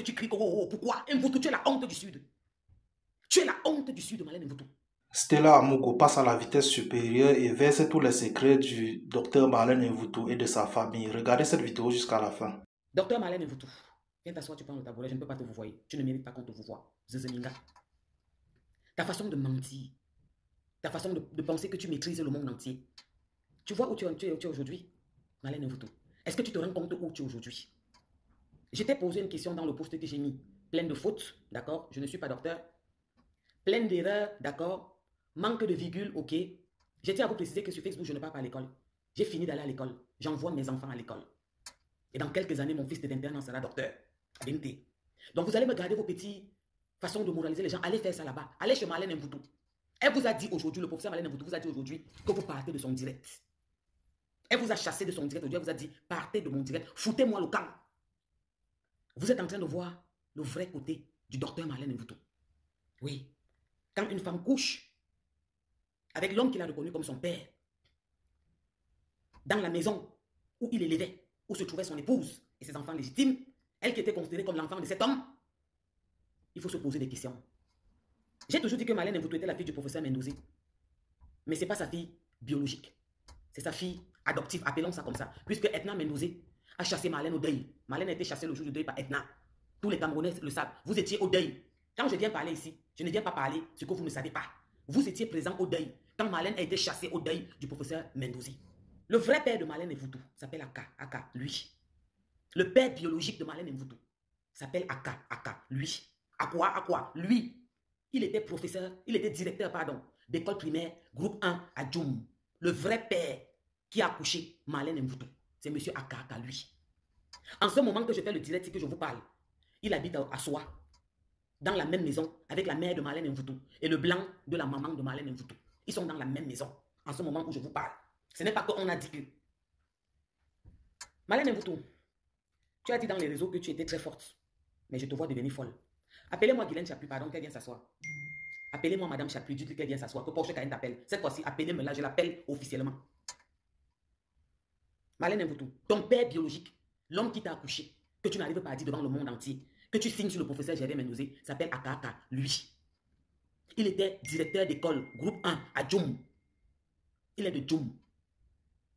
tu cries, oh, oh, pourquoi? Mvuto, tu es la honte du Sud. Tu es la honte du Sud, Malène Mvuto. Stella Amugo passe à la vitesse supérieure et verse tous les secrets du docteur Marlène Mvuto et de sa famille. Regardez cette vidéo jusqu'à la fin. Docteur Malène Mvuto, viens t'asseoir, tu prends le tabouret, je ne peux pas te vous voir. Tu ne mérites pas qu'on te vous voie. Zezeminga. Ta façon de mentir, ta façon de penser que tu maîtrises le monde entier. Tu vois où tu es aujourd'hui, Malène Mvuto. Est-ce que tu te rends compte où tu es aujourd'hui? Je t'ai posé une question dans le post que j'ai mis. Pleine de fautes, d'accord? Je ne suis pas docteur. Pleine d'erreurs, d'accord? Manque de virgule, ok? Je tiens à vous préciser que sur Facebook, je ne pars pas à l'école. J'ai fini d'aller à l'école. J'envoie mes enfants à l'école. Et dans quelques années, mon fils de 21 ans sera docteur. À BNT. Donc vous allez me garder vos petites façons de moraliser les gens. Allez faire ça là-bas. Allez chez Marlène Mvuto. Elle vous a dit aujourd'hui, le professeur Marlène Mvuto vous a dit aujourd'hui que vous partez de son direct. Elle vous a chassé de son direct. Aujourd'hui, elle vous a dit, partez de mon direct. Foutez-moi le camp. Vous êtes en train de voir le vrai côté du docteur Marlène Mvuto. Oui. Quand une femme couche avec l'homme qu'il a reconnu comme son père, dans la maison où il élevait, où se trouvait son épouse et ses enfants légitimes, elle qui était considérée comme l'enfant de cet homme, il faut se poser des questions. J'ai toujours dit que Marlène Mvuto était la fille du professeur Mendoza. Mais ce n'est pas sa fille biologique. C'est sa fille adoptive, appelons ça comme ça. Puisque Etna Mendoza a chassé Marlène au deuil. Marlène a été chassée le jour du deuil par Etna. Tous les Camerounais le savent. Vous étiez au deuil. Quand je viens parler ici, je ne viens pas parler ce que vous ne savez pas. Vous étiez présent au deuil. Quand Marlène a été chassée au deuil du professeur Mendoza. Le vrai père de Marlène Mvuto s'appelle Aka, lui. Le père biologique de Marlène Mvuto s'appelle Aka, lui. À quoi? Lui. Il était professeur, il était directeur, pardon, d'école primaire, groupe 1 à Djoum. Le vrai père qui a accouché Marlène Mvuto, c'est monsieur Aka, lui. En ce moment que je fais le direct, que je vous parle, il habite à Soa, dans la même maison avec la mère de Marlène Mvuto et le blanc de la maman de Marlène Mvuto. Ils sont dans la même maison en ce moment où je vous parle. Ce n'est pas qu'on a dit que. Marlène Mvuto, tu as dit dans les réseaux que tu étais très forte, mais je te vois devenir folle. Appelez-moi Guylaine Chapuis, pardon, qu'elle vient s'asseoir. Appelez-moi Madame Chapuis, dites-lui qu'elle vient s'asseoir, que Porsche Cayenne t'appelle. Cette fois-ci, appelez-moi là, je l'appelle officiellement. Marlène Mvuto, ton père biologique, l'homme qui t'a accouché, que tu n'arrives pas à dire devant le monde entier, que tu signes sur le professeur Gérard Mendoza, s'appelle Aka, lui. Il était directeur d'école, groupe 1, à Djoum. Il est de Djoum.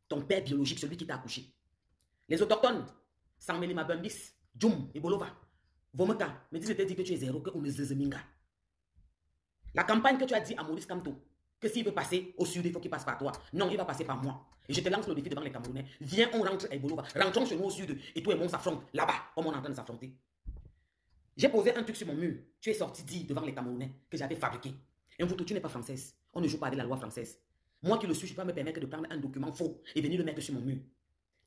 Ton père biologique, celui qui t'a accouché. Les autochtones, Sangmeli Mabambis, Djoum et Bolova, Vomeka, me disent dit que tu es zéro, que on me zezeminga. La campagne que tu as dit à Maurice Kamto, que s'il veut passer au sud, il faut qu'il passe par toi. Non, il va passer par moi. Et je te lance le défi devant les Camerounais. Viens, on rentre à Bolova. Rentrons chez nous au sud et toi et moi on s'affronte là-bas, comme on est en train de s'affronter. J'ai posé un truc sur mon mur. Tu es sorti dire devant les Camerounais que j'avais fabriqué. Et vous, tu n'es pas française. On ne joue pas avec la loi française. Moi qui le suis, je ne peux pas me permettre de prendre un document faux et venir le mettre sur mon mur.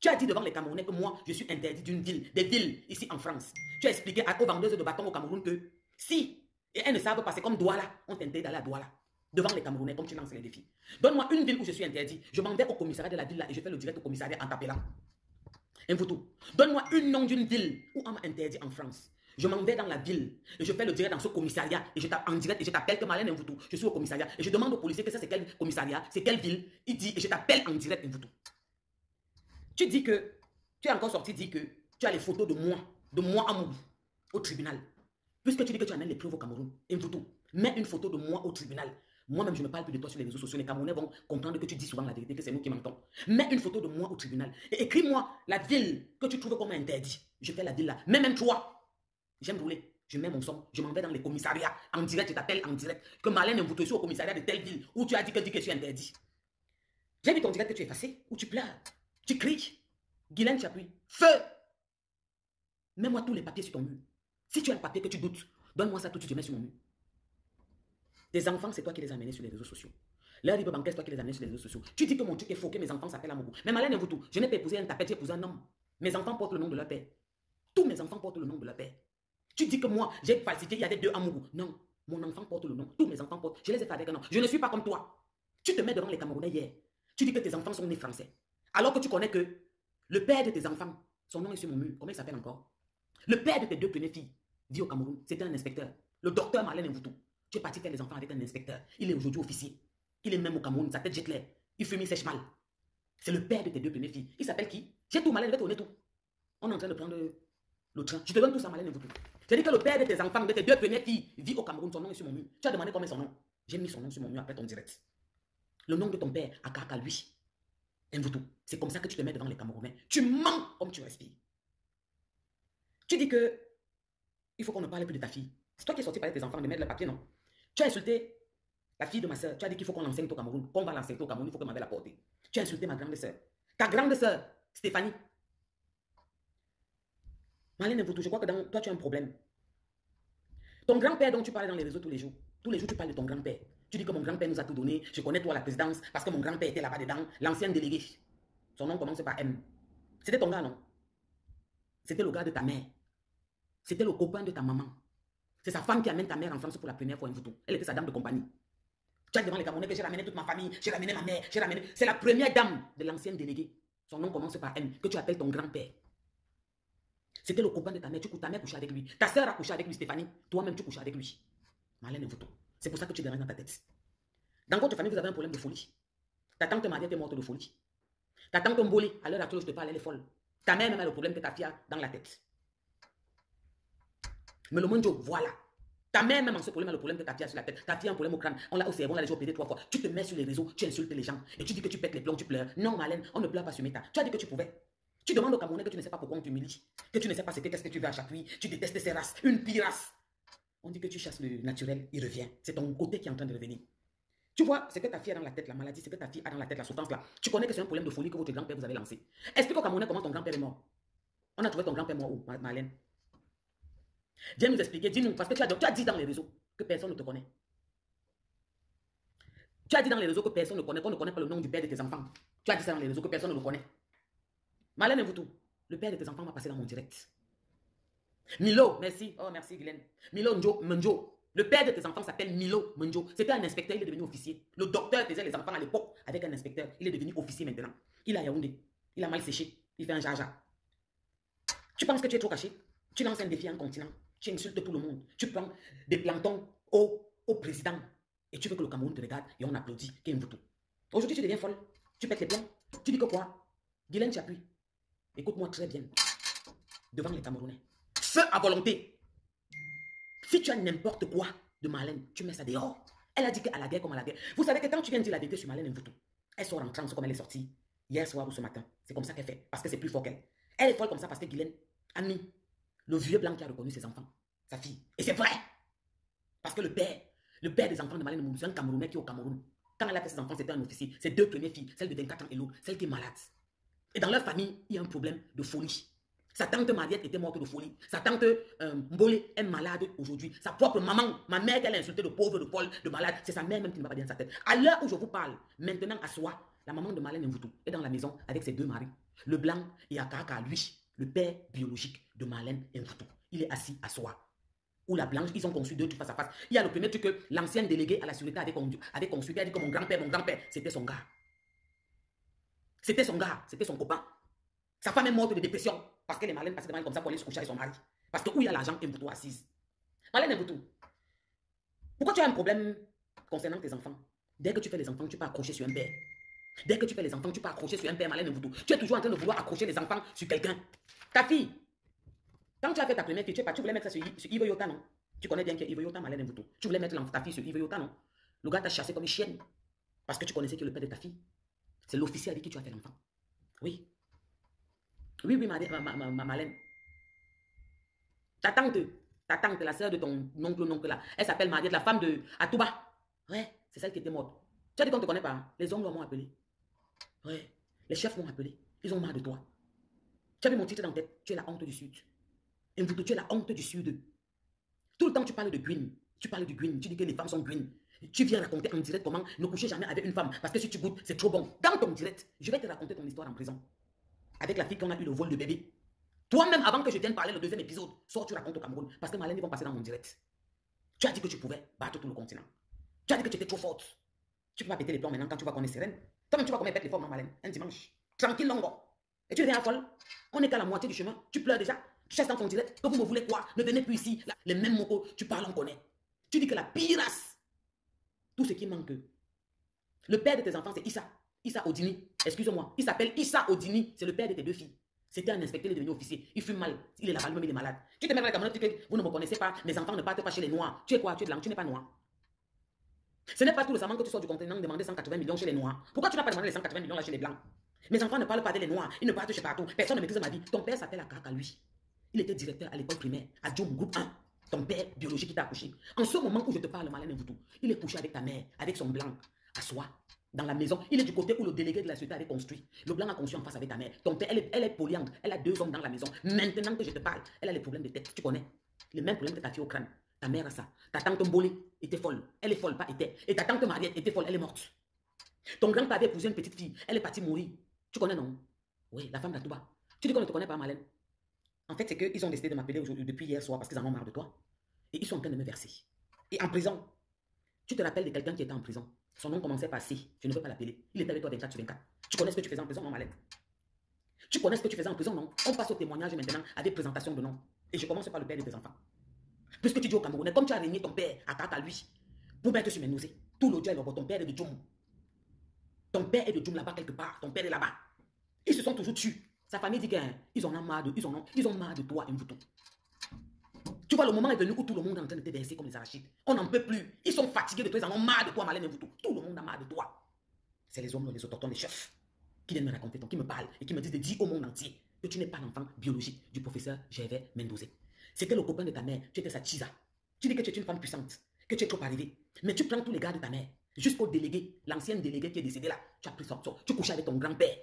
Tu as dit devant les Camerounais que moi, je suis interdit d'une ville, des villes ici en France. Tu as expliqué aux vendeuses de bâtons au Cameroun que si, et elles ne savent pas, c'est comme Douala, on t'interdit d'aller à Douala. Devant les Camerounais, comme tu lances les défis. Donne-moi une ville où je suis interdit. Je m'en vais au commissariat de la ville là et je fais le direct au commissariat en t'appelant. Un photo. Donne-moi une nom d'une ville où on m'a interdit en France. Je m'en vais dans la ville et je fais le direct dans ce commissariat et je tape en direct et je t'appelle que Marlène Mvuto. Je suis au commissariat et je demande au policier que ça c'est quel commissariat, c'est quelle ville. Il dit et je t'appelle en direct Mvuto. Tu dis que, tu es encore sorti dire que tu as les photos de moi Amoubou, au tribunal. Puisque tu dis que tu amènes les preuves au Cameroun, Mvuto, mets une photo de moi au tribunal. Moi-même, je ne parle plus de toi sur les réseaux sociaux. Les Camerounais vont comprendre que tu dis souvent la vérité, que c'est nous qui mentons. Mets une photo de moi au tribunal et écris-moi la ville que tu trouves comme interdit. Je fais la ville là. Mais même toi, j'aime rouler. Je mets mon son, je m'en vais dans les commissariats. En direct, je t'appelle en direct. Que Marlène Mvuto soit au commissariat de telle ville où tu as dit que tu es interdit. J'ai vu ton direct que tu es effacé, où tu pleures, tu cries. Guylaine Chapuis, feu! Mets-moi tous les papiers sur ton mur. Si tu as un papier que tu doutes, donne-moi ça tout de suite, je mets sur mon mur. Tes enfants, c'est toi qui les as amenés sur les réseaux sociaux. Leur libre bancaire, c'est toi qui les as amenés sur les réseaux sociaux. Tu dis que mon truc est faux, que mes enfants s'appellent Amoubou. Mais Marlène Mvuto, je n'ai pas épousé un tapette, j'ai épousé un homme. Mes enfants portent le nom de leur père. Tous mes enfants portent le nom de leur père. Tu dis que moi, j'ai falsifié, il y a des deux Amoubou. Non, mon enfant porte le nom. Tous mes enfants portent. Je les ai fait avec un nom. Je ne suis pas comme toi. Tu te mets devant les Camerounais hier. Tu dis que tes enfants sont nés français. Alors que tu connais que le père de tes enfants, son nom est sur mon mur. Comment il s'appelle encore? Le père de tes deux premières filles vit au Cameroun. C'était un inspecteur. Le docteur Marlène Mvuto. Tu es parti faire les enfants avec un inspecteur. Il est aujourd'hui officier. Il est même au Cameroun. Sa tête jette l'air. Il fume, il sèche mal. C'est le père de tes deux premières filles. Il s'appelle qui? J'ai tout, Marlène, je vais tourner tout. On est en train de prendre le train. Je te donne tout ça, Malène Mvoutou. J'ai dit que le père de tes enfants, de tes deux premières filles, vit au Cameroun. Son nom est sur mon mur. Tu as demandé comment est son nom. J'ai mis son nom sur mon mur après ton direct. Le nom de ton père, Akaka, lui. Mvoutou. C'est comme ça que tu te mets devant les Camerounais. Tu mens comme tu respires. Tu dis que il faut qu'on ne parle plus de ta fille. C'est toi qui es sorti parler de tes enfants, de mettre le papier, non? Tu as insulté la fille de ma soeur. Tu as dit qu'il faut qu'on l'enseigne au Cameroun. Qu'on va l'enseigner au Cameroun, il faut que ma mère la porte. Tu as insulté ma grande soeur. Ta grande soeur, Stéphanie. Malène Mvoutou, je crois que toi, tu as un problème. Ton grand-père dont tu parles dans les réseaux tous les jours, tu parles de ton grand-père. Tu dis que mon grand-père nous a tout donné. Je connais toi la présidence parce que mon grand-père était là-bas dedans. L'ancien délégué. Son nom commence par M. C'était ton gars, non? C'était le gars de ta mère. C'était le copain de ta maman. C'est sa femme qui amène ta mère en France pour la première fois, Mvoutou. Elle était sa dame de compagnie. Tu as devant les Camerounais que j'ai ramené toute ma famille, j'ai ramené ma mère, j'ai ramené... C'est la première dame de l'ancien délégué. Son nom commence par M, que tu appelles ton grand-père. C'était le copain de ta mère. Ta mère couchait avec lui. Ta soeur a couché avec lui, Stéphanie. Toi-même, tu couchais avec lui. Malène Mvoutou. C'est pour ça que tu déranges dans ta tête. Dans votre famille, vous avez un problème de folie. Ta tante Maria était morte de folie. Ta tante Mboli, à l'heure actuelle, je te parle, elle est folle. Ta mère même a le problème que ta fille a dans la tête. Mais le monde, voilà. Ta mère même a ce problème, a le problème que ta fille a sur la tête. Ta fille a un problème au crâne. On l'a au cerveau, on l'a déjà opéré 3 fois. Tu te mets sur les réseaux, tu insultes les gens. Et tu dis que tu pètes les plombs, tu pleures. Non, Malène, on ne pleure pas sur Meta. Tu as dit que tu pouvais. Tu demandes au Camerounais que tu ne sais pas pourquoi on t'humilie. Que tu ne sais pas qu'est-ce que tu veux à chaque nuit. Tu détestes ces races. Une pire race. On dit que tu chasses le naturel, il revient. C'est ton côté qui est en train de revenir. Tu vois, c'est que ta fille a dans la tête la maladie, c'est que ta fille a dans la tête la souffrance là. Tu connais que c'est un problème de folie que votre grand-père vous avait lancé. Explique au Camerounais comment ton grand-père est mort. On a trouvé ton grand-père mort où, Marlène? Viens nous expliquer, dis-nous, parce que tu as dit dans les réseaux que personne ne te connaît. Tu as dit dans les réseaux que personne ne connaît, qu'on ne connaît pas le nom du père de tes enfants. Tu as dit ça dans les réseaux que personne ne le connaît. Malène Mvoutou, le père de tes enfants m'a passé dans mon direct. Milo, merci. Oh, merci Guylaine. Milo Mnjo. Le père de tes enfants s'appelle Milo Mnjo. C'était un inspecteur, il est devenu officier. Le docteur faisait les enfants à l'époque avec un inspecteur. Il est devenu officier maintenant. Il a Yaoundé. Il a mal séché. Il fait un jaja. Tu penses que tu es trop caché? Tu lances un défi à un continent. Tu insultes tout le monde. Tu prends des plantons au président. Et tu veux que le Cameroun te regarde et on applaudit. Aujourd'hui, tu deviens folle. Tu pètes les plombs. Tu dis que quoi? Guylaine, tu appuies. Écoute-moi très bien. Devant les Camerounais. Feu à volonté. Si tu as n'importe quoi de Malène, tu mets ça dehors. Elle a dit qu'à la guerre comme à la guerre. Vous savez que quand tu viens dire la vérité sur Malène Mvoutou, elle sort en transe comme elle est sortie hier soir ou ce matin. C'est comme ça qu'elle fait. Parce que c'est plus fort qu'elle. Elle est folle comme ça parce que Guylaine a mis le vieux blanc qui a reconnu ses enfants, sa fille. Et c'est vrai. Parce que le père des enfants de Malène Mvoutou, c'est un Camerounais qui est au Cameroun. Quand elle a fait ses enfants, c'était un officier. Ses deux premières filles, celle de 24 ans et l'autre, celle qui est malade. Et dans leur famille, il y a un problème de folie. Sa tante Mariette était morte de folie. Sa tante Mbole est malade aujourd'hui. Sa propre maman, ma mère qu'elle a insulté de pauvre, de folle, de malade, c'est sa mère même qui ne va pas bien sa tête. À l'heure où je vous parle, maintenant à soi, la maman de Malène Mvoutou est dans la maison avec ses deux maris. Le blanc et Akaka, lui, le père biologique de Malène Mvoutou. Il est assis à soi. Ou la blanche, ils ont conçu deux trucs face à face. Il y a le premier truc que l'ancien délégué à la sécurité avait conçu. Il a dit que mon grand-père, c'était son gars. C'était son gars, c'était son copain. Sa femme est morte de dépression parce qu'elle est malade, parce qu'elle est comme ça pour aller se coucher avec son mari. Parce que où il y a l'argent, Mvoutou assise. Malène Mvoutou, pourquoi tu as un problème concernant tes enfants? Dès que tu fais les enfants, tu peux accrocher sur un père. Dès que tu fais les enfants, tu peux accrocher sur un père, Malène Mvoutou. Tu es toujours en train de vouloir accrocher les enfants sur quelqu'un. Ta fille, quand tu as fait ta première fille, tu voulais mettre ça sur Ivo Yota, non? Tu connais bien qu'il y a Ivo Yota, Malène Mvoutou. Tu voulais mettre ta fille sur Ivo Yota, non? Le gars t'a chassé comme une chienne. Parce que tu connaissais que le père de ta fille, c'est l'officier avec qui tu as fait l'enfant. Oui. Oui, Malène. Ta tante, la sœur de ton oncle là, elle s'appelle Mariette, la femme de Atouba. Ouais, c'est celle qui était morte. Tu as dit qu'on ne te connaît pas, hein? Les hommes m'ont appelé. Ouais, les chefs m'ont appelé. Ils ont marre de toi. Tu as vu mon titre dans la tête? Tu es la honte du Sud. Et Mvoutou, tu es la honte du Sud. Tout le temps, tu parles de Gwyn. Tu parles du Gwyn. Tu dis que les femmes sont Gwyn. Tu viens raconter en direct comment ne coucher jamais avec une femme. Parce que si tu goûtes, c'est trop bon. Dans ton direct, je vais te raconter ton histoire en prison. Avec la fille qu'on a eu le vol de bébé. Toi-même, avant que je vienne parler le deuxième épisode, sors, tu racontes au Cameroun. Parce que Malène, ils vont passer dans mon direct. Tu as dit que tu pouvais battre tout le continent. Tu as dit que tu étais trop forte. Tu peux pas péter les plombs maintenant quand tu vois qu'on est sereine. Toi-même, tu vois comment elle pète les formes, Malène, un dimanche. Tranquille, longo. Et tu deviens folle. On est qu'à la moitié du chemin. Tu pleures déjà. Tu chasses dans ton direct. Que vous me voulez quoi? Ne venez plus ici. Là, les mêmes mots, tu parles, on connaît. Tu dis que la pire race. Tout ce qui manque. Le père de tes enfants, c'est Issa. Issa Odini. Excuse-moi. Il s'appelle Issa Odini. C'est le père de tes deux filles. C'était un inspecteur, il est devenu officier. Il fume mal. Il est là-bas, lui-même, il est malade. Tu te mets dans la camionnette, tu dis que vous ne me connaissez pas. Mes enfants ne partent pas chez les Noirs. Tu es quoi? Tu es blanc, tu n'es pas noir. Ce n'est pas tout récemment que tu sors du continent demander 180 millions chez les Noirs. Pourquoi tu n'as pas demandé les 180 millions là chez les Blancs? Mes enfants ne parlent pas des Noirs. Ils ne partent chez partout. Personne ne maîtrise ma vie. Ton père s'appelle Akaka, lui. Il était directeur à l'école primaire, à Djoum, groupe 1. Ton père biologique qui t'a accouché. En ce moment où je te parle, Malène Mvoutou, il est couché avec ta mère, avec son blanc, à soi, dans la maison. Il est du côté où le délégué de la société avait construit. Le blanc a construit en face avec ta mère. Ton père, elle est polyandre. Elle a 2 hommes dans la maison. Maintenant que je te parle, elle a les problèmes de tête. Tu connais les mêmes problèmes que ta fille au crâne. Ta mère a ça. Ta tante Mbolé était folle. Elle est folle, pas était. Et ta tante Mariette était folle. Elle est morte. Ton grand-père avait épousé une petite fille. Elle est partie mourir. Tu connais, non? Oui, la femme d'Atouba. Tu dis qu'on ne te connaît pas, Malène. En fait, c'est qu'ils ont décidé de m'appeler depuis hier soir parce qu'ils en ont marre de toi. Et ils sont en train de me verser. Et en prison, tu te rappelles de quelqu'un qui était en prison. Son nom commençait par C. Je ne veux pas l'appeler. Il était avec toi 24/24. Tu connais ce que tu faisais en prison, non, Malène? Tu connais ce que tu faisais en prison, non? On passe au témoignage maintenant avec présentation de nom. Et je commence par le père de tes enfants. Puisque tu dis au Camerounais, comme tu as régné ton père à Kaka, lui, pour mettre sur mes nausées, tout l'audio est là-bas. Ton père est de Djoum. Ton père est de Djoum là-bas quelque part. Ton père est là-bas. Ils se sont toujours tués. Sa famille dit qu'ils en ont marre de, ils ont marre de toi, Mvoutou. Tu vois, le moment est venu où tout le monde est en train de te verser comme les arachides. On n'en peut plus. Ils sont fatigués de toi, ils en ont marre de toi, Malène Mvoutou. Tout le monde a marre de toi. C'est les hommes, les autochtones, les chefs qui viennent me raconter, qui me parlent et qui me disent de dire au monde entier que tu n'es pas l'enfant biologique du professeur Gervais Mendozé. C'était le copain de ta mère, tu étais sa chisa. Tu dis que tu es une femme puissante, que tu es trop arrivée. Mais tu prends tous les gars de ta mère, jusqu'au délégué, l'ancien délégué qui est décédé là. Tu as pris son sort. Tu couchais avec ton grand-père.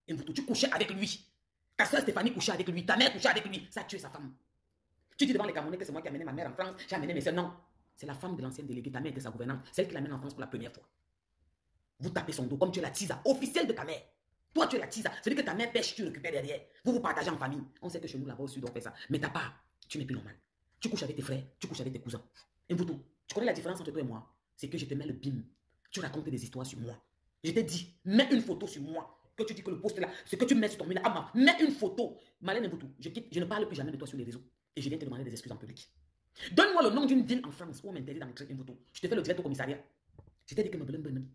Tu couchais avec lui. Ta soeur Stéphanie couchait avec lui. Ta mère couchait avec lui. Ça a tué sa femme. Tu dis devant les Camerounais que c'est moi qui ai amené ma mère en France. J'ai amené mes soeurs. Non. C'est la femme de l'ancien délégué. Ta mère était sa gouvernante. Celle qui l'amène en France pour la première fois. Vous tapez son dos comme tu es la tisa officielle de ta mère. Toi, tu es la tisa. C'est-à-dire que ta mère pêche, tu récupères derrière. Vous vous partagez en famille. On sait que chez nous, là-bas au sud, on fait ça. Mais ta part, tu n'es plus normal. Tu couches avec tes frères, tu couches avec tes cousins. Et vous, tu connais la différence entre toi et moi? C'est que je te mets le bim. Tu racontes des histoires sur moi. Je t'ai dit, mets une photo sur moi. Que tu dis que le post là, ce que tu mets sur ton mille, mets une photo. Malène Mvoutou, je ne parle plus jamais de toi sur les réseaux. Et je viens te demander des excuses en public. Donne-moi le nom d'une ville en France où on m'interdit d'entrer une photo. Je te fais le direct au commissariat. Je t'ai dit que me blâme.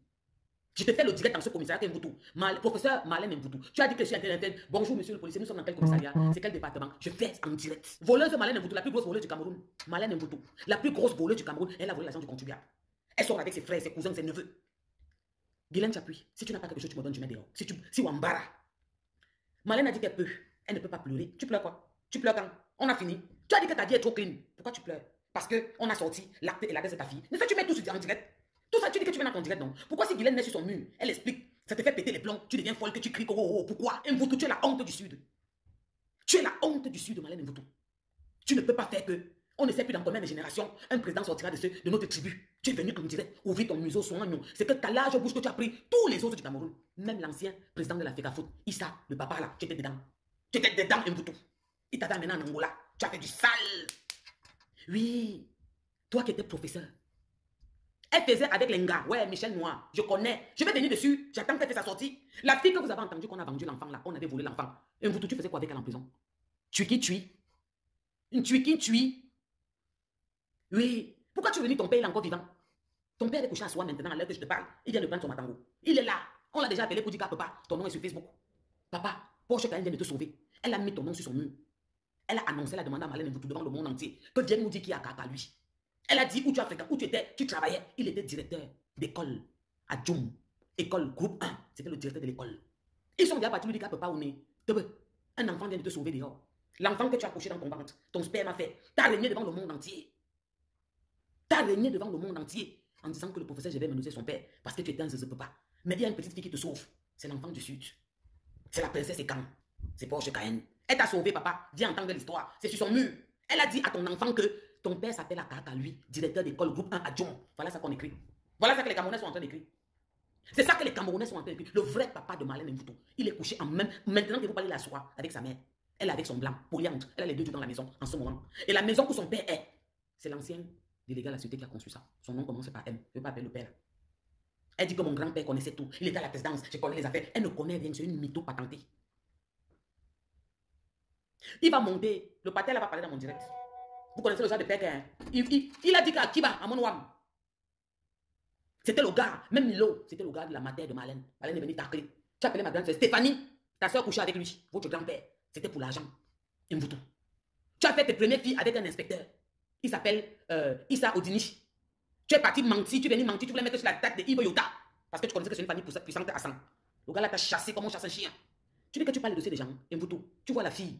Je te fais le direct dans ce commissariat Mvoutou. Professeur Malène Mvoutou. Tu as dit que je suis internet. Bonjour monsieur le policier, nous sommes dans quel commissariat? C'est quel département? Je fais en direct. Voleuse Malène Mvoutou, la plus grosse voleuse du Cameroun. Malène Mvoutou, la plus grosse voleuse du Cameroun. Elle a volé l'argent du contribuable. Elle sort avec ses frères, ses cousins, ses neveux. Guylaine Chapuis, si tu n'as pas quelque chose, tu me donnes, tu mets dehors. Si Wambara. Malène a dit qu'elle peut. Elle ne peut pas pleurer. Tu pleures quoi? Tu pleures quand? On a fini. Tu as dit que ta vie est trop clean. Pourquoi tu pleures? Parce qu'on a sorti l'acte et l'adresse de ta fille. Ne fais tu mets tout en direct. Tout ça, tu dis que tu viens dans ton direct, non? Pourquoi si Guylaine met sur son mur, elle explique, ça te fait péter les plombs, tu deviens folle, que tu cries, oh, oh, pourquoi? Mvoutou, tu es la honte du Sud. Tu es la honte du Sud, Malène Mvoutou. Tu ne peux pas faire que, on ne sait plus dans combien de générations, un président sortira de notre tribu. Tu es venu en direct, ouvrir ton museau, son agneau. C'est que ta large bouche que tu as pris tous les autres du Cameroun. Même l'ancien président de la FECAFOOT, Issa, le papa là, tu étais dedans. Tu étais dedans, Mvoutou. Il t'avait amené en Angola. Tu as fait du sale. Oui, toi qui étais professeur. Elle faisait avec les gars. Ouais, Michel Noir, je connais. Je vais venir dessus. J'attends qu'elle fasse sa sortie. La fille que vous avez entendu qu'on a vendu l'enfant là, on avait volé l'enfant. Et vous, tu faisais quoi avec elle en prison? Tu qui tue? Une tue qui tue? Oui. Pourquoi tu es venu, ton père il est encore vivant? Ton père est couché à soi maintenant à l'heure que je te parle. Il vient de prendre son matango. Il est là. On l'a déjà appelé pour dire qu'à papa, ton nom est sur Facebook. Papa, Porsche Cayenne vient de te sauver. Elle a mis ton nom sur son mur. Elle a annoncé, elle a demandé à Malène Mvoutou devant le monde entier que Dieu nous dit qu'il y a Kaka lui. Elle a dit où tu as fréquenté, où tu étais, tu travaillais. Il était directeur d'école à Djoum. École groupe 1. C'était le directeur de l'école. Ils sont déjà partis lui dire qu'à papa on est. Un enfant vient de te sauver dehors. L'enfant que tu as couché dans ton ventre, ton sperme a fait. Tu as régné devant le monde entier. Tu as régné devant le monde entier en disant que le professeur Gervais Mendozé son père parce que tu étais un zézé papa. Mais il y a une petite fille qui te sauve. C'est l'enfant du Sud. C'est la princesse Ekan. C'est Porsche Cayenne. Elle t'a sauvé, papa. Viens entendre l'histoire. C'est sur son mur. Elle a dit à ton enfant que ton père s'appelle Akaka, lui, directeur d'école groupe 1 à Djom. Voilà ça qu'on écrit. Voilà ça que les Camerounais sont en train d'écrire. C'est ça que les Camerounais sont en train d'écrire. Le vrai papa de Malène Mvoutou, il est couché en même. Maintenant que vous parlez la soie avec sa mère. Elle est avec son blanc, polyandre. Elle a les deux dans la maison en ce moment. Et la maison où son père est, c'est l'ancien délégué à la société qui a construit ça. Son nom commence par M. Je ne veux pas appeler le père. Elle dit que mon grand-père connaissait tout. Il était à la présidence. Je connais les affaires. Elle ne connaît rien. C'est une mytho patentée. Il va monter. Le patel va parler dans mon direct. Vous connaissez le genre de père il a dit qu'à Kiba, à Monouam. C'était le gars, même Milo, c'était le gars de la matière de Malène. Malène est venue tacler. Tu as appelé ma grande-sœur Stéphanie. Ta soeur couchait avec lui, votre grand-père. C'était pour l'argent. Mvuto. Tu as fait tes premières filles avec un inspecteur. Il s'appelle Issa Odini. Tu es parti mentir, tu es venu mentir, tu voulais mettre sur la tête de Ivo Yota. Parce que tu connaissais que c'est une famille puissante à 100. Le gars là t'a chassé comme on chasse un chien. Tu dis que tu parles de dossier des gens. Mvuto. Tu vois la fille.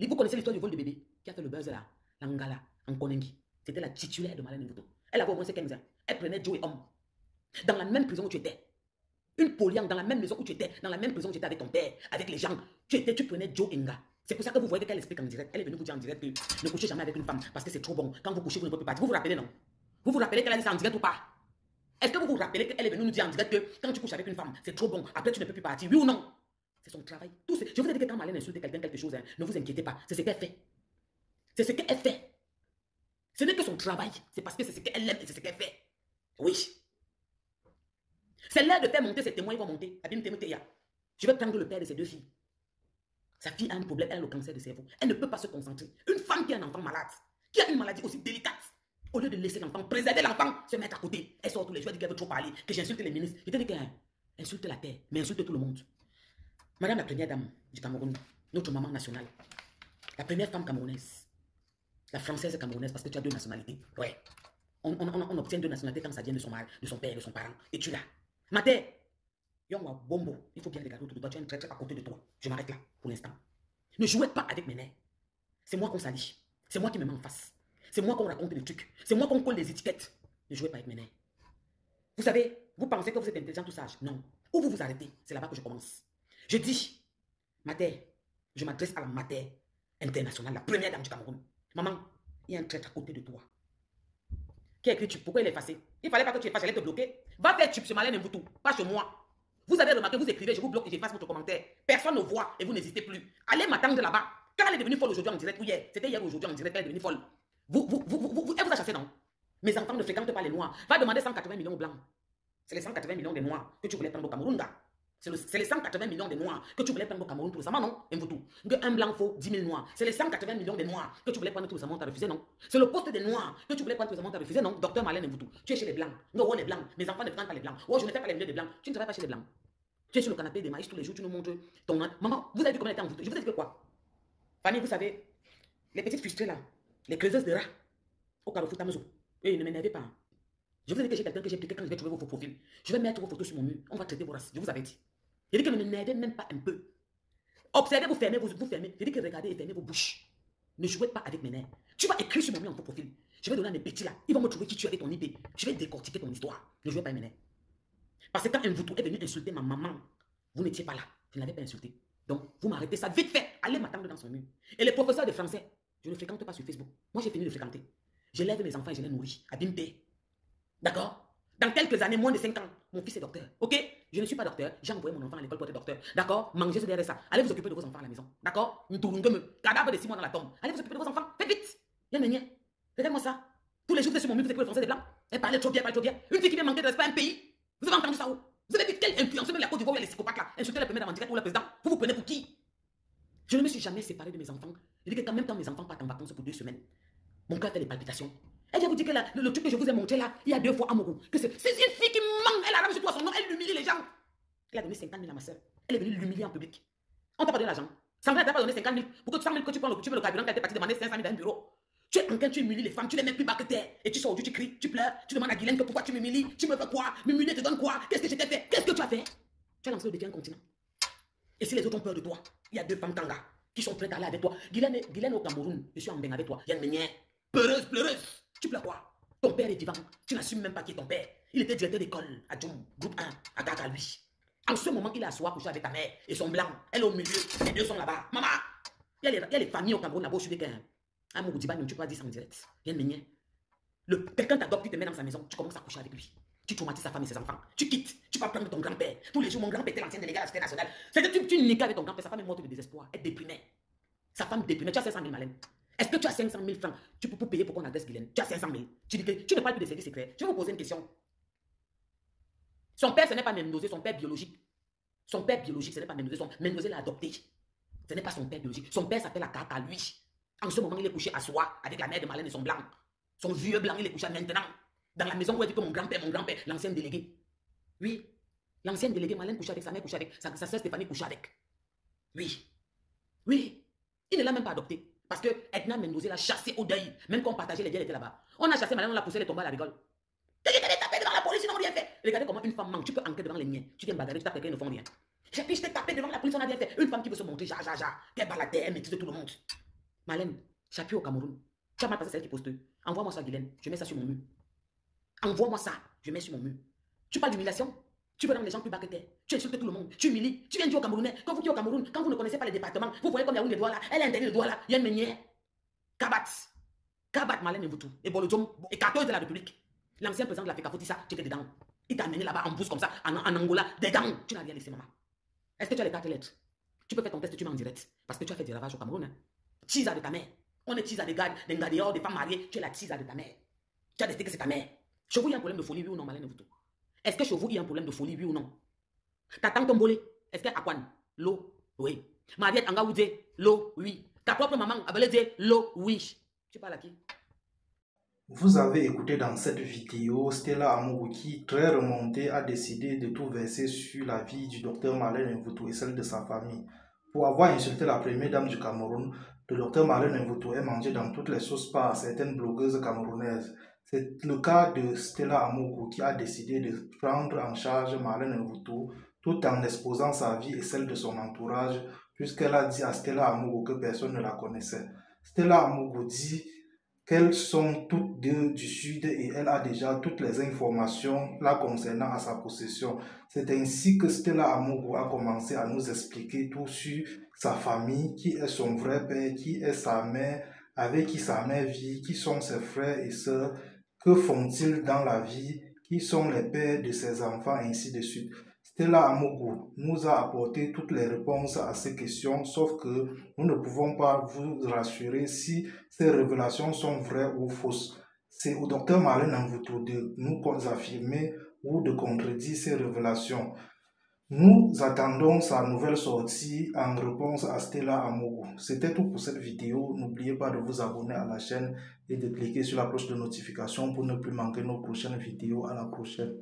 Vous connaissez l'histoire du vol de bébé qui a fait le buzz là. L'Angala, en Konengi. C'était la titulaire de Marlène Mvuto. Elle avait au moins 15 ans. Elle prenait Joe et homme. Dans la même prison où tu étais. Une polyandre dans la même maison où tu étais. Dans la même prison où tu étais avec ton père, avec les gens. Tu prenais Joe Enga. C'est pour ça que vous voyez qu'elle explique en direct. Elle est venue vous dire en direct que ne couchez jamais avec une femme parce que c'est trop bon. Quand vous couchez, vous ne pouvez pas partir. Vous vous rappelez, non? Vous vous rappelez qu'elle a dit ça en direct ou pas? Est-ce que vous vous rappelez qu'elle est venue nous dire en direct que quand tu couches avec une femme, c'est trop bon. Après, tu ne peux plus partir. Oui ou non? C'est son travail. Je vous ai dit que quand Marlène insulte quelqu'un quelque chose, hein, ne vous inquiétez pas. C'est ce qu'elle fait. C'est ce qu'elle fait. Ce n'est que son travail. C'est parce que c'est ce qu'elle aime et c'est ce qu'elle fait. Oui. C'est l'heure de faire monter ses témoins. Ils vont monter. Je vais prendre le père de ses deux filles. Sa fille a un problème, elle a le cancer de cerveau. Elle ne peut pas se concentrer. Une femme qui a un enfant malade, qui a une maladie aussi délicate, au lieu de laisser l'enfant, préserver l'enfant, se mettre à côté, elle sort tous les jours, elle dit qu'elle veut trop parler, que j'insulte les ministres. Je te dis qu'elle insulte la terre, mais insulte tout le monde. Madame la première dame du Cameroun, notre maman nationale, la première femme camerounaise, la française camerounaise, parce que tu as deux nationalités. Ouais. On obtient deux nationalités quand ça vient de son mari, de son père, de son parent. Et tu l'as. Ma terre, Bombo, il faut bien regarder autour de toi. Tu as une traître à côté de toi. Je m'arrête là pour l'instant. Ne jouez pas avec mes nerfs. C'est moi qu'on salit. C'est moi qui me mets en face. C'est moi qu'on raconte des trucs. C'est moi qu'on colle des étiquettes. Ne jouez pas avec mes nerfs. Vous savez, vous pensez que vous êtes intelligent, tout sage. Non. Ou vous vous arrêtez. C'est là-bas que je commence. Je dis, Mater, je m'adresse à la Mater internationale, la première dame du Cameroun. Maman, il y a un traître à côté de toi. Qui a écrit tube? Pourquoi il est effacé? Il fallait pas que tu effaces, j'allais te bloquer. Va faire tube sur Marlène Mvuto, pas chez moi. Vous avez remarqué, vous écrivez, je vous bloque et j'efface votre commentaire. Personne ne voit et vous n'hésitez plus. Allez m'attendre là-bas. Quand elle est devenue folle aujourd'hui en direct, ou hier, c'était hier aujourd'hui en direct, elle est devenue folle. Elle vous a chassé, non? Mes enfants ne fréquentent pas les Noirs. Va demander 180 millions aux Blancs. C'est les 180 millions des Noirs que tu voulais prendre au Cameroun, gars. C'est les 180 millions des Noirs que tu voulais prendre au Cameroun tout récemment, non? Un Blanc faut 10 000 Noirs. C'est les 180 millions des Noirs que tu voulais prendre tout récemment, t'as refusé, non? C'est le poste des Noirs que tu voulais prendre tout récemment, t'as refusé, non? Docteur Marlène Mvuto, tu es chez les Blancs. Non, les Blancs. Mes enfants ne fréquentent pas les Blancs. Oh, je ne fais pas les milieux des Blancs. Tu ne travailles pas chez les Blancs. Tu es sur le canapé des maïs tous les jours, tu nous montres ton... Maman, vous avez vu comment elle était en Mvuto? Je vous ai dit que quoi? Famille, vous savez, les petites frustrées là, les creuseuses de rats au carrefour Tamezo. Et ne m'énervez pas. Je vous ai dit que j'ai quelqu'un que j'ai piqué quand je vais trouver vos profils. Je vais mettre vos photos sur mon mur. On va traiter vos races. Je vous avais dit. Je dis que ne m'énervez même pas un peu. Observez, vous fermez, vous fermez. Je dis que regardez et fermez vos bouches. Ne jouez pas avec mes nerfs. Tu vas écrire sur mon mur en ton profil. Je vais donner à mes petits là. Ils vont me trouver qui tu es avec ton IP. Je vais décortiquer ton histoire. Ne jouez pas avec mes nerfs. Parce que quand Mvuto est venu insulter ma maman, vous n'étiez pas là. Je ne l'avais pas insulté. Donc, vous m'arrêtez ça vite fait. Allez m'attendre dans son mur. Et les professeurs de français, je ne fréquente pas sur Facebook. Moi, j'ai fini de fréquenter. J'élève mes enfants et je les nourris. À Bimpe. D'accord? Dans quelques années, moins de 5 ans, mon fils est docteur. Ok? Je ne suis pas docteur. J'ai envoyé mon enfant à l'école pour être docteur. D'accord? Mangez ce derrière ça. Allez vous occuper de vos enfants à la maison. D'accord? Cadavre de 6 mois dans la tombe. Allez vous occuper de vos enfants. Faites vite. Regarde-moi ça. Tous les jours, vous êtes sur mon mur, vous écoutez le français des blancs. Elle parlait trop bien, elle parle trop bien. Une fille qui vient manquer de respect à un pays. Vous avez entendu ça où? Vous avez vu quelle influence, même la Côte d'Ivoire, les psychopathes là, insulter la première dame en direct ou le président. Vous vous prenez pour qui? Je ne me suis jamais séparé de mes enfants. Je dis que quand même quand mes enfants partent en vacances pour 2 semaines, mon cœur fait des palpitations. Et je vous dis que le truc que je vous ai montré là, il y a 2 fois à Mourou, que c'est une fille qui ment, elle a ramené sur toi son nom, elle humilie les gens. Elle a donné 50 000 à ma soeur. Elle est venue l'humilier en public. On t'a pas donné l'argent. Sandra t'a pas donné 50 000 pour que tu 100 000 que tu prends le carburant qu'elle était partie demander 500 000 dans un bureau. Tu es en train, tu humilies les femmes, tu les mets plus bas que terre. Et tu sors aujourd'hui, tu cries, tu pleures, tu demandes à Guylaine que pourquoi tu m'humilies, tu me fais quoi, m'humilier te donne quoi, qu'est-ce que je t'ai fait, qu'est-ce que tu as fait? Tu as lancé le défi à un continent. Et si les autres ont peur de toi, il y a 2 femmes Kanga qui sont prêtes à aller avec toi. Guylaine au Cameroun, je suis en bain avec toi. Yann Meunier, pleureuse. Tu pleures quoi? Ton père est vivant, tu n'assumes même pas qui est ton père. Il était directeur d'école à Djoum, groupe 1, à Kaka lui. En ce moment, il est à soi couché avec ta mère et son blanc. Elle est au milieu, les 2 sont là-bas. Maman, il y a les familles au Cameroun là-bas, je suis avec un Mougoudiban, tu peux dire ça en direct. Yann Meunier. Quelqu'un t'adopte, tu te mets dans sa maison, tu commences à coucher avec lui. Tu traumatises sa femme et ses enfants. Tu quittes, tu vas prendre ton grand-père. Tous les jours, mon grand-père était l'ancien délégué à la Cité nationale. C'est que tu niques avec ton grand-père, sa femme est morte de désespoir, elle est déprimée. Sa femme déprimée, tu as 500 000 Marlène. Est-ce que tu as 500 000 francs tu peux payer pour qu'on adresse Guylaine? Tu as 500 000. Tu dis que tu ne parles plus de services secrets. Je vais vous poser une question. Son père, ce n'est pas Memnosé, son père biologique. Son père biologique, ce n'est pas Memnosé. Memnosé l'a adopté. Ce n'est pas son père biologique. Son père s'appelle Akaka, lui. En ce moment, il est couché à soi avec la mère de Marlène et son blanc. Son vieux blanc, il est couché maintenant. Dans la maison où elle dit que mon grand-père, l'ancien délégué. Oui. L'ancien délégué, Marlène couche avec sa mère, couche avec sa soeur Stéphanie, couche avec. Oui. Oui. Il ne l'a même pas adopté. Parce que Edna Mendoza l'a chassé au deuil. Même quand on partageait les biens, elle était là-bas. On a chassé, madame, on l'a poussé, elle est tombée à la rigole. Je t'ai tapé devant la police, ils n'ont rien fait. Regardez comment une femme manque. Tu peux enquêter devant les miens. Tu viens bagarrer, tu tapes quelqu'un, ils ne font rien. J'ai dit, je t'ai tapé devant la police, on n'a rien fait. Une femme qui veut se montrer, qu'elle baladait, elle maîtrise tout le monde. Marlène, j'appuie au Cameroun. Tu as mal passé celle qui poste. Envoie-moi ça, Guylaine. Je mets ça sur mon mur. Envoie-moi ça, je mets sur mon mur. Tu parles d'humiliation? Tu veux rendre les gens plus bas que terre. Tu insultes tout le monde. Tu humilies. Tu viens dire au Camerounais, quand vous dites au Cameroun, quand vous ne connaissez pas les départements, vous voyez comme il y a où les doigts là, elle a interdit le doigt là, il y a une meunière. Kabat. Kabat Marlène Mvutu. Et Bolodjom, et 14 de la République. L'ancien président de l'Afrique a foutu ça, tu étais dedans. Il t'a amené là-bas en bourse comme ça, en Angola, dedans. Tu n'as rien laissé, maman. Est-ce que tu as les 4 lettres? Tu peux faire ton test, tu mets en direct. Parce que tu as fait du lavage au Cameroun. Hein. Tisa de ta mère. On est tisa des gars dehors, des femmes mariées. Tu es la tisa de ta mère. Tu as décidé que c'est ta mère. Chez vous, il y a un problème de folie, oui ou non, Marlène Mvutu? Est-ce que chez vous, il y a un problème de folie, oui ou non? Ta tante Tombolé, est-ce qu'elle a quoi? L'eau, oui. Mariette Angaoudze, l'eau, oui. Ta propre maman, Abeleze, l'eau, oui. Tu parles à qui? Vous avez écouté dans cette vidéo Stella Amourou qui, très remontée, a décidé de tout verser sur la vie du docteur Marlène Mvutu et celle de sa famille. Pour avoir insulté la première dame du Cameroun, le docteur Marlène Mvutu est mangé dans toutes les sauces par certaines blogueuses camerounaises. C'est le cas de Stella Amourou qui a décidé de prendre en charge Marlène Mvutu tout en exposant sa vie et celle de son entourage, puisqu'elle a dit à Stella Amourou que personne ne la connaissait. Stella Amourou dit qu'elles sont toutes deux du Sud et elle a déjà toutes les informations la concernant à sa possession. C'est ainsi que Stella Amourou a commencé à nous expliquer tout sur sa famille, qui est son vrai père, qui est sa mère, avec qui sa mère vit, qui sont ses frères et sœurs, que font-ils dans la vie, qui sont les pères de ses enfants, ainsi de suite. Stella Amourou nous a apporté toutes les réponses à ces questions, sauf que nous ne pouvons pas vous rassurer si ces révélations sont vraies ou fausses. C'est au docteur Marlène Mvutu de nous affirmer ou de contredire ces révélations. Nous attendons sa nouvelle sortie en réponse à Stella Amourou. C'était tout pour cette vidéo. N'oubliez pas de vous abonner à la chaîne et de cliquer sur la cloche de notification pour ne plus manquer nos prochaines vidéos. À la prochaine.